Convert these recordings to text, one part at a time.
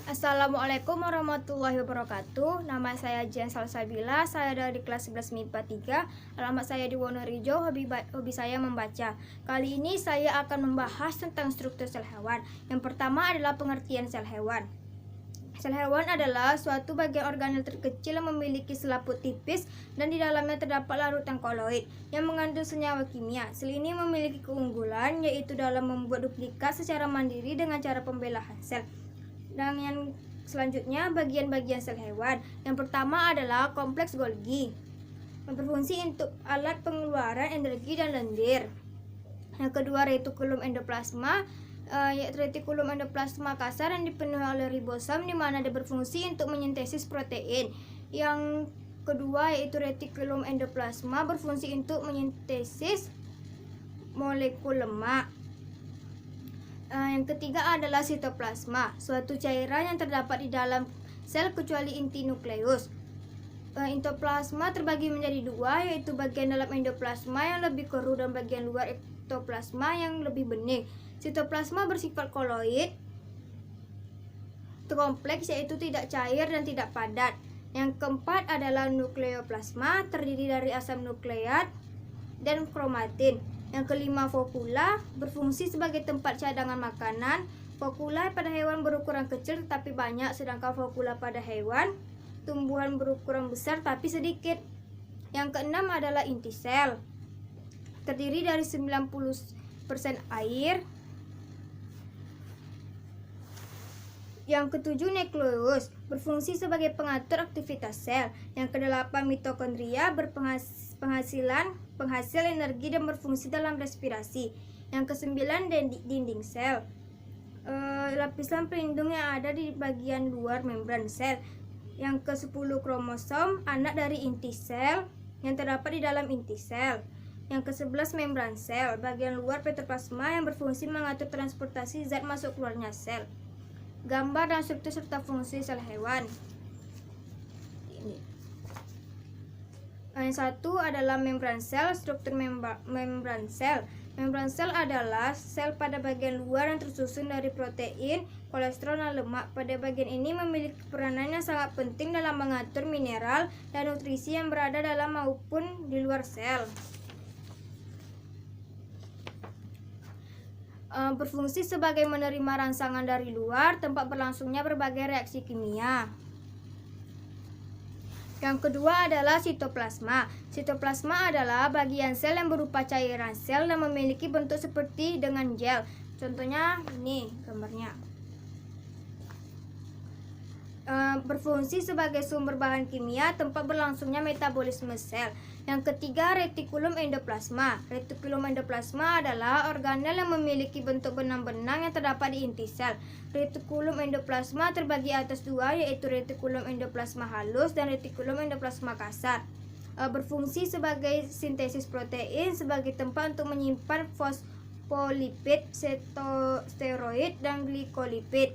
Assalamualaikum warahmatullahi wabarakatuh. Nama saya Jen Salsabila. Saya dari kelas 11 MIPA 3. Alamat saya di Wonorejo. Hobi saya membaca. Kali ini saya akan membahas tentang struktur sel hewan. Yang pertama adalah pengertian sel hewan. Sel hewan adalah suatu bagian organel terkecil yang memiliki selaput tipis dan di dalamnya terdapat larutan koloid yang mengandung senyawa kimia. Sel ini memiliki keunggulan yaitu dalam membuat duplikat secara mandiri dengan cara pembelahan sel. Dan yang selanjutnya bagian-bagian sel hewan. Yang pertama adalah kompleks Golgi yang berfungsi untuk alat pengeluaran energi dan lendir. Yang kedua retikulum endoplasma, yaitu retikulum endoplasma kasar yang dipenuhi oleh ribosom di mana dia berfungsi untuk menyintesis protein. Yang kedua yaitu retikulum endoplasma berfungsi untuk menyintesis molekul lemak. Yang ketiga adalah sitoplasma, suatu cairan yang terdapat di dalam sel kecuali inti nukleus. Endoplasma terbagi menjadi dua, yaitu bagian dalam endoplasma yang lebih keruh dan bagian luar ektoplasma yang lebih bening. Sitoplasma bersifat koloid, kompleks yaitu tidak cair dan tidak padat. Yang keempat adalah nukleoplasma, terdiri dari asam nukleat dan kromatin. Yang kelima fokula, berfungsi sebagai tempat cadangan makanan. Fokula pada hewan berukuran kecil tetapi banyak, sedangkan fokula pada hewan tumbuhan berukuran besar tapi sedikit. Yang keenam adalah inti sel, terdiri dari 90% air. Yang ketujuh nukleus, berfungsi sebagai pengatur aktivitas sel. Yang kedelapan mitokondria, penghasil energi dan berfungsi dalam respirasi. Yang kesembilan dinding sel, lapisan pelindung yang ada di bagian luar membran sel. Yang ke-10 kromosom, anak dari inti sel yang terdapat di dalam inti sel. Yang ke-11 membran sel, bagian luar petoplasma yang berfungsi mengatur transportasi zat masuk keluarnya sel. Gambar dan struktur serta fungsi sel hewan. Yang satu adalah membran sel. Struktur membran sel. Membran sel adalah sel pada bagian luar yang tersusun dari protein, kolesterol, dan lemak. Pada bagian ini memiliki peranan yang sangat penting dalam mengatur mineral dan nutrisi yang berada dalam maupun di luar sel. Berfungsi sebagai menerima rangsangan dari luar, tempat berlangsungnya berbagai reaksi kimia. Yang kedua adalah sitoplasma. Sitoplasma adalah bagian sel yang berupa cairan sel dan memiliki bentuk seperti dengan gel. Contohnya ini gambarnya. Berfungsi sebagai sumber bahan kimia, tempat berlangsungnya metabolisme sel. Yang ketiga retikulum endoplasma. Retikulum endoplasma adalah organel yang memiliki bentuk benang-benang yang terdapat di inti sel. Retikulum endoplasma terbagi atas dua, yaitu retikulum endoplasma halus dan retikulum endoplasma kasar. Berfungsi sebagai sintesis protein, sebagai tempat untuk menyimpan fosfolipid, steroid, dan glikolipid.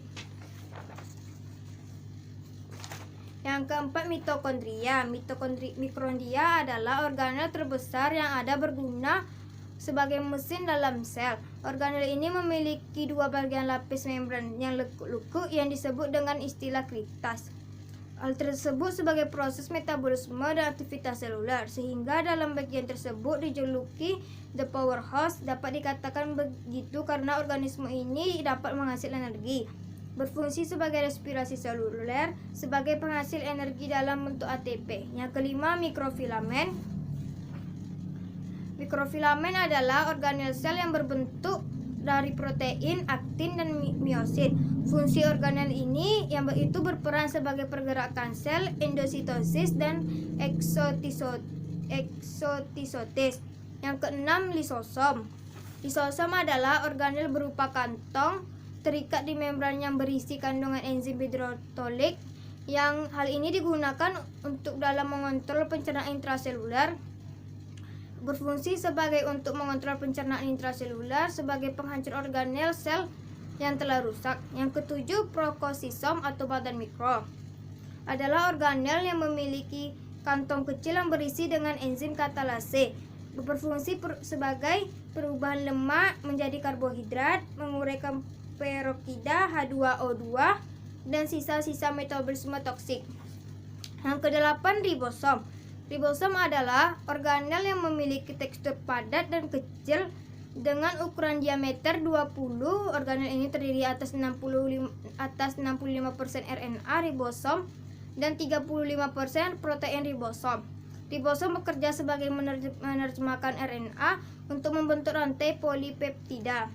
Yang keempat mitokondria. Mitokondria adalah organel terbesar yang ada berguna sebagai mesin dalam sel. Organel ini memiliki dua bagian lapis membran yang lekuk-lekuk yang disebut dengan istilah kritas. Hal tersebut sebagai proses metabolisme dan aktivitas seluler, sehingga dalam bagian tersebut dijuluki the powerhouse. Dapat dikatakan begitu karena organisme ini dapat menghasilkan energi. Berfungsi sebagai respirasi seluler, sebagai penghasil energi dalam bentuk ATP. Yang kelima mikrofilamen. Mikrofilamen adalah organel sel yang berbentuk dari protein, aktin, dan miosin. Fungsi organel ini itu berperan sebagai pergerakan sel, endositosis, dan eksotisosis. Yang keenam lisosom. Lisosom adalah organel berupa kantong terikat di membran yang berisi kandungan enzim hidrotolik, yang hal ini digunakan untuk dalam mengontrol pencernaan intraseluler. Berfungsi sebagai untuk mengontrol pencernaan intraseluler sebagai penghancur organel sel yang telah rusak. Yang ketujuh prokosisom atau badan mikro adalah organel yang memiliki kantong kecil yang berisi dengan enzim katalase. Berfungsi sebagai perubahan lemak menjadi karbohidrat, menguraikan peroksida H2O2 dan sisa-sisa metabolisme toksik. Yang kedelapan, ribosom. Ribosom adalah organel yang memiliki tekstur padat dan kecil dengan ukuran diameter 20. Organel ini terdiri atas 65% RNA ribosom dan 35% protein ribosom. Ribosom bekerja sebagai menerjemahkan RNA untuk membentuk rantai polipeptida.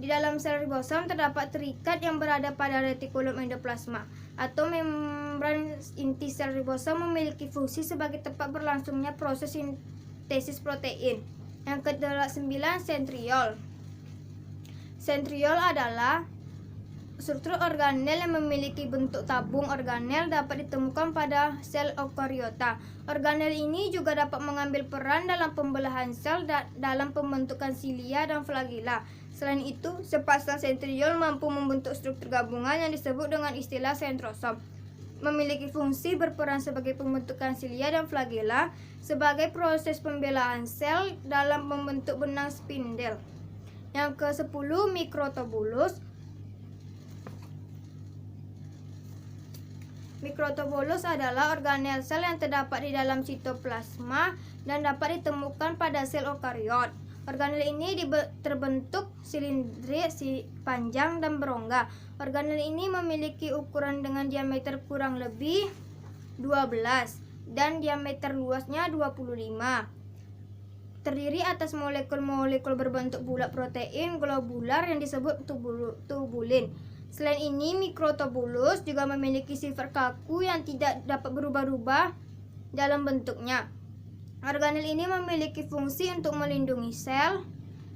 Di dalam sel ribosom terdapat terikat yang berada pada retikulum endoplasma atau membran inti sel ribosom, memiliki fungsi sebagai tempat berlangsungnya proses sintesis protein. Yang ke-9, sentriol. Sentriol adalah struktur organel yang memiliki bentuk tabung organel, dapat ditemukan pada sel eukariota. Organel ini juga dapat mengambil peran dalam pembelahan sel dalam pembentukan silia dan flagella. Selain itu, sepasang sentriol mampu membentuk struktur gabungan yang disebut dengan istilah sentrosom. Memiliki fungsi berperan sebagai pembentukan silia dan flagella sebagai proses pembelahan sel dalam membentuk benang spindel. Yang ke-10, mikrotubulus. Mikrotubulus adalah organel sel yang terdapat di dalam sitoplasma dan dapat ditemukan pada sel eukariot. Organel ini terbentuk silindris, panjang, dan berongga. Organel ini memiliki ukuran dengan diameter kurang lebih 12 dan diameter luasnya 25. Terdiri atas molekul-molekul berbentuk bulat protein globular yang disebut tubulin. Selain ini, mikrotubulus juga memiliki sifat kaku yang tidak dapat berubah-ubah dalam bentuknya. Organel ini memiliki fungsi untuk melindungi sel,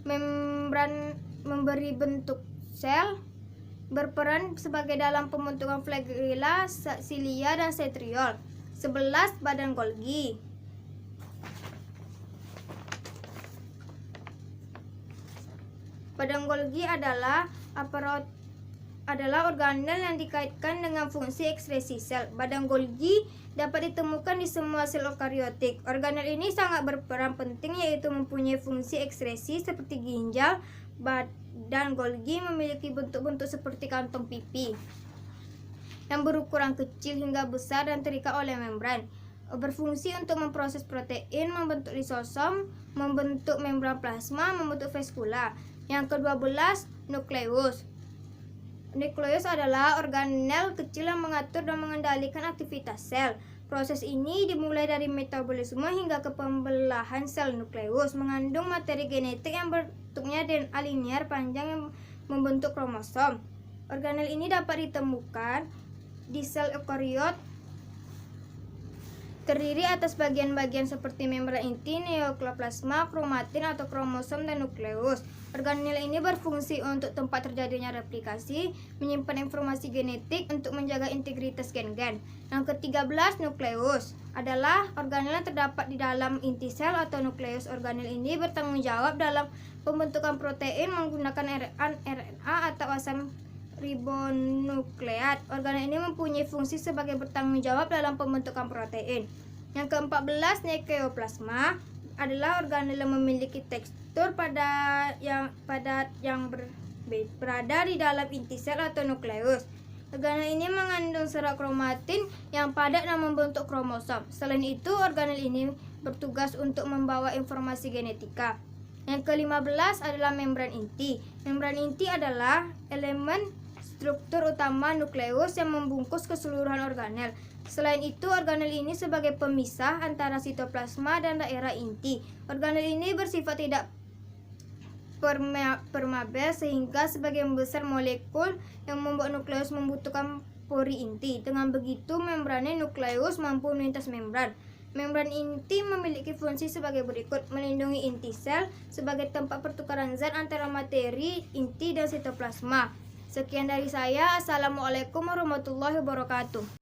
membran memberi bentuk sel, berperan sebagai dalam pembentukan flagella, silia, dan sentriol. 11, badan Golgi. Badan Golgi adalah organel yang dikaitkan dengan fungsi ekskresi sel. Badan Golgi dapat ditemukan di semua sel eukariotik. Organel ini sangat berperan penting, yaitu mempunyai fungsi ekskresi seperti ginjal. Badan Golgi memiliki bentuk-bentuk seperti kantong pipi yang berukuran kecil hingga besar dan terikat oleh membran. Berfungsi untuk memproses protein, membentuk lisosom, membentuk membran plasma, membentuk vaskula. Yang ke-12, nukleus. Nukleus adalah organel kecil yang mengatur dan mengendalikan aktivitas sel. Proses ini dimulai dari metabolisme hingga ke pembelahan sel. Nukleus mengandung materi genetik yang bentuknya DNA linear panjang yang membentuk kromosom. Organel ini dapat ditemukan di sel eukariot, terdiri atas bagian-bagian seperti membran inti, neokroplasma, kromatin atau kromosom, dan nukleus. Organel ini berfungsi untuk tempat terjadinya replikasi, menyimpan informasi genetik, untuk menjaga integritas gen-gen. Yang ke-13, nukleus adalah organel yang terdapat di dalam inti sel atau nukleus. Organel ini bertanggung jawab dalam pembentukan protein menggunakan RNA atau asam ribonukleat. Organel ini mempunyai fungsi sebagai bertanggung jawab dalam pembentukan protein. Yang ke-14, nukleoplasma adalah organel yang memiliki tekstur padat yang berada di dalam inti sel atau nukleus. Organel ini mengandung serat kromatin yang padat dan membentuk kromosom. Selain itu, organel ini bertugas untuk membawa informasi genetika. Yang ke-15 adalah membran inti. Membran inti adalah elemen struktur utama nukleus yang membungkus keseluruhan organel. Selain itu, organel ini sebagai pemisah antara sitoplasma dan daerah inti. Organel ini bersifat tidak permeabel sehingga sebagian besar molekul yang membuat nukleus membutuhkan pori inti. Dengan begitu, membrannya nukleus mampu melintas membran. Membran inti memiliki fungsi sebagai berikut: melindungi inti sel sebagai tempat pertukaran zat antara materi inti dan sitoplasma. Sekian dari saya. Assalamualaikum warahmatullahi wabarakatuh.